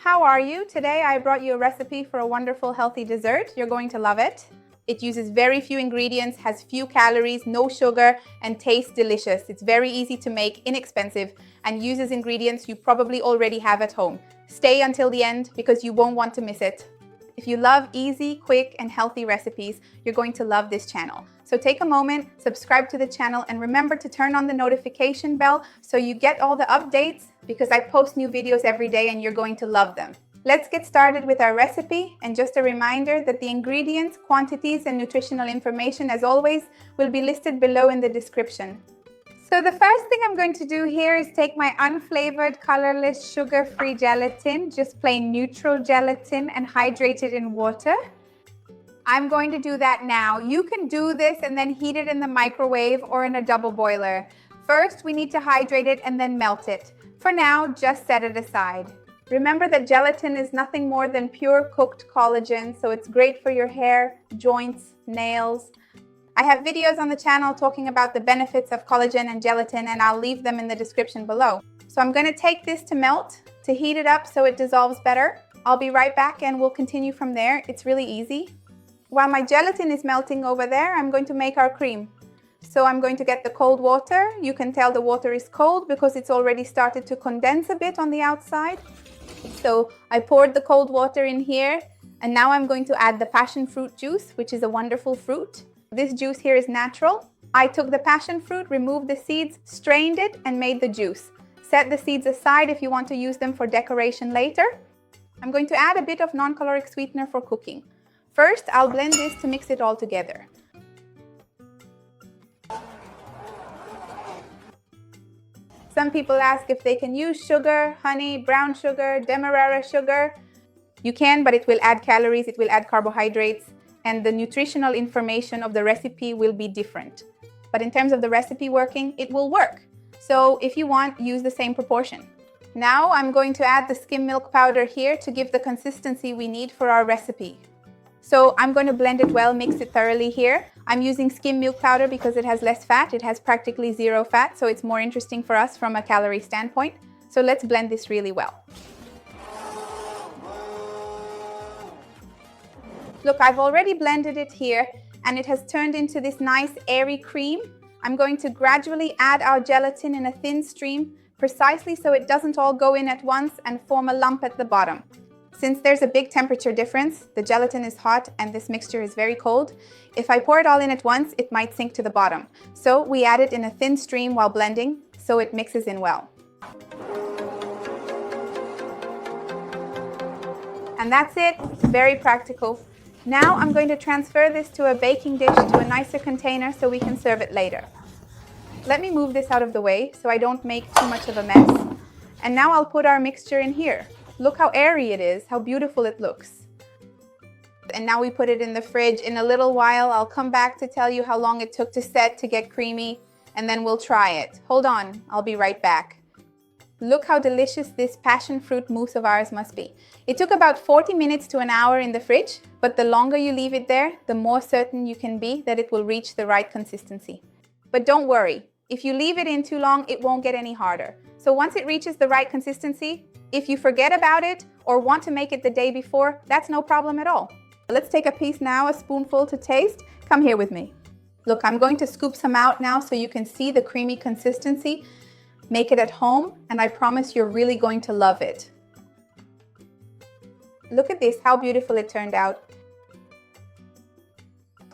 how are you? Today I brought you a recipe for a wonderful healthy dessert. You're going to love it. It uses very few ingredients, has few calories, no sugar, and tastes delicious. It's very easy to make, inexpensive, and uses ingredients you probably already have at home. Stay until the end because you won't want to miss it. If you love easy, quick, and healthy recipes, you're going to love this channel. So take a moment, subscribe to the channel, and remember to turn on the notification bell so you get all the updates because I post new videos every day and you're going to love them. Let's get started with our recipe, and just a reminder that the ingredients, quantities, and nutritional information, as always, will be listed below in the description. So the first thing I'm going to do here is take my unflavored, colorless, sugar-free gelatin, just plain neutral gelatin, and hydrate it in water. I'm going to do that now. You can do this and then heat it in the microwave or in a double boiler. First, we need to hydrate it and then melt it. For now, just set it aside. Remember that gelatin is nothing more than pure cooked collagen, so it's great for your hair, joints, nails. I have videos on the channel talking about the benefits of collagen and gelatin, and I'll leave them in the description below. So I'm going to take this to melt, to heat it up so it dissolves better. I'll be right back and we'll continue from there. It's really easy. While my gelatin is melting over there, I'm going to make our cream. So I'm going to get the cold water. You can tell the water is cold because it's already started to condense a bit on the outside. So I poured the cold water in here, and now I'm going to add the passion fruit juice, which is a wonderful fruit. This juice here is natural. I took the passion fruit, removed the seeds, strained it, and made the juice. Set the seeds aside if you want to use them for decoration later. I'm going to add a bit of non-caloric sweetener for cooking. First, I'll blend this to mix it all together. Some people ask if they can use sugar, honey, brown sugar, demerara sugar. You can, but it will add calories, it will add carbohydrates, and the nutritional information of the recipe will be different. But in terms of the recipe working, it will work. So if you want, use the same proportion. Now I'm going to add the skim milk powder here to give the consistency we need for our recipe. So I'm going to blend it well, mix it thoroughly here. I'm using skim milk powder because it has less fat. It has practically zero fat, so it's more interesting for us from a calorie standpoint. So let's blend this really well. Look, I've already blended it here and it has turned into this nice airy cream. I'm going to gradually add our gelatin in a thin stream, precisely so it doesn't all go in at once and form a lump at the bottom. Since there's a big temperature difference, the gelatin is hot and this mixture is very cold, if I pour it all in at once, it might sink to the bottom. So we add it in a thin stream while blending so it mixes in well. And that's it, very practical. Now I'm going to transfer this to a baking dish, to a nicer container so we can serve it later. Let me move this out of the way so I don't make too much of a mess. And now I'll put our mixture in here. Look how airy it is, how beautiful it looks. And now we put it in the fridge. In a little while, I'll come back to tell you how long it took to set to get creamy, and then we'll try it. Hold on, I'll be right back. Look how delicious this passion fruit mousse of ours must be. It took about 40 minutes to an hour in the fridge, but the longer you leave it there, the more certain you can be that it will reach the right consistency. But don't worry, if you leave it in too long, it won't get any harder. So once it reaches the right consistency, if you forget about it or want to make it the day before, that's no problem at all. Let's take a piece now, a spoonful to taste. Come here with me. Look, I'm going to scoop some out now so you can see the creamy consistency. Make it at home, and I promise you're really going to love it. Look at this, how beautiful it turned out.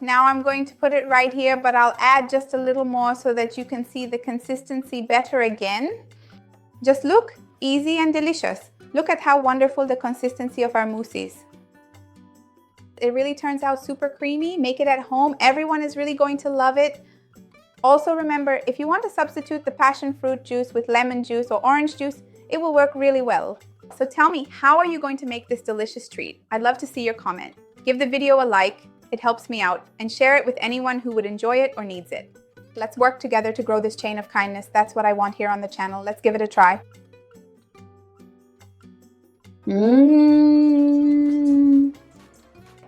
Now I'm going to put it right here, but I'll add just a little more so that you can see the consistency better again. Just look, easy and delicious. Look at how wonderful the consistency of our mousse is. It really turns out super creamy. Make it at home. Everyone is really going to love it. Also remember, if you want to substitute the passion fruit juice with lemon juice or orange juice, it will work really well. So tell me, how are you going to make this delicious treat? I'd love to see your comment. Give the video a like, it helps me out, and share it with anyone who would enjoy it or needs it. Let's work together to grow this chain of kindness. That's what I want here on the channel. Let's give it a try.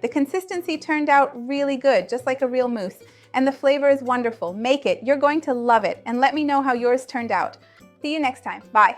The consistency turned out really good, just like a real mousse. And the flavor is wonderful. Make it. You're going to love it. And let me know how yours turned out. See you next time. Bye.